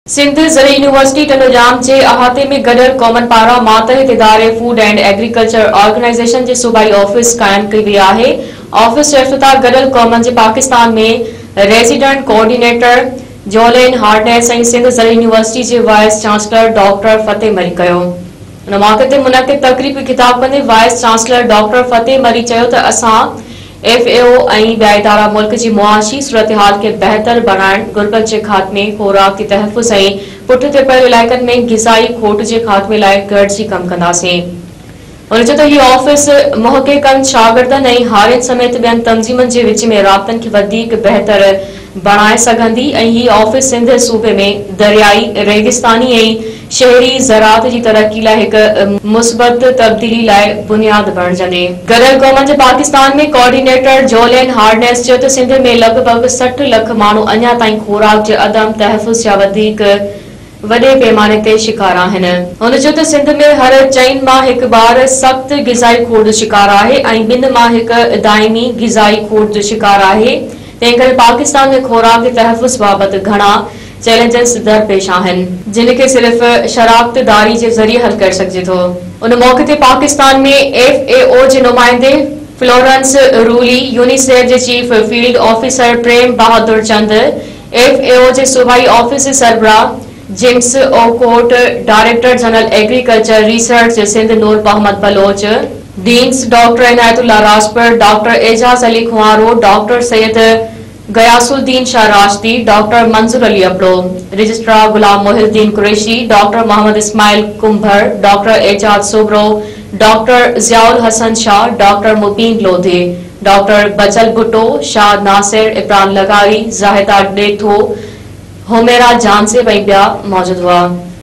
सिंध ज़रिए यूनिवर्सिटी टंडोजाम जे अहाते में गॾियल क़ौमनि पारां मातहत इदारे फूड एंड एग्रीकल्चर ऑर्गेनाइजेशन जे सूबाई ऑफिस क़ाइम कई वई आहे। ऑफिस जो इफ्तिताह गॾियल क़ौमनि जे पाकिस्तान में रेजिडेंट कोऑर्डिनेटर जोलेन हार्नेस ऐं सिंध ज़रिए यूनिवर्सिटी जे वाइस चांसलर डॉक्टर फतेह मरी कयो। उन मौक़े ते मुनक़िद तक़रीब में ख़िताब कंदे वाइस चांसलर डॉक्टर फतेह मरी चयो त असां FAO ऐं ॿिया इदारा मुल्क जी मुआशी सूरतहाल के बेहतर बनाइण, गुर्बत के खात्मे, खुराक के तहफ़्फ़ुज़ ऐं पुठि ते पयल इलाइक़नि में ग़िज़ाई खोट के खात्मे लाइ गॾिजी कम कंदासीं। उन चयो त हीउ ऑफिस मुहक़िक़नि, शागिर्दनि ऐं हारियुनि समेत ॿियनि तंज़ीमुनि जे विच में राब्तनि खे वधीक बहितर बणाए सघंदी ऐं हीउ ऑफिस सिंध सूबे में दरियाई, रेगिस्तानी ऐं शहरी ज़राअत जी तरक्की लाइ हिक मुस्बत तब्दीली लाइ बुनियाद बणिजंदे। गॾियल क़ौमनि जे पाकिस्तान में कोऑर्डिनेटर जोलेन हार्नेस चयो त सिंध में लॻभॻ 60 लख माण्हू अञा ताईं खुराक जे अदम तहफ़्फ़ुज़ जा वधीक वॾे पैमाने ते शिकार आहिनि। हुन चयो त सिंध में हर 4 मां हिकु ॿार सख़्त ग़िज़ाई खोट जो शिकार आहे ऐं 2 मां हिकु दाइमी ग़िज़ाई खोट जो शिकार आहे। तंहिं करे पाकिस्तान में खुराक के तहफ़्फ़ुज़ बाबति घणा चैलेंजेस दरपेश आहिनि, जिन खे सिर्फ़ शराकतदारी जे ज़रिए हल करे सघिजे थो। उन मौक़े ते पाकिस्तान में FAO जे नुमाइंदे फ्लोरेंस रूली, यूनिसेफ जे chief field officer Prem Bahadur Chand, FAO जे सूबाई ऑफिस सरबराह James Okot, director general agriculture research Sindh Noor Mohammad Baloch, deans doctor Inayatullah Rajpar, doctor Ejaz Ali Khuharo, doctor Syed Ghiasuddin Shah Rashdi, doctor Manzoor Ali Apro, registrar Ghulam Mohiuddin Qureshi, doctor Mohammad Ismail Kumbhar, doctor Ejaz Sobro, doctor Ziaul Hasan Shah, doctor Mubeen Lodhi, doctor Bachal Bhutto, Shah Nasir, Ibran लगारी, Zahida डेथो, Humera जान से ॿिया मौजूद हुआ।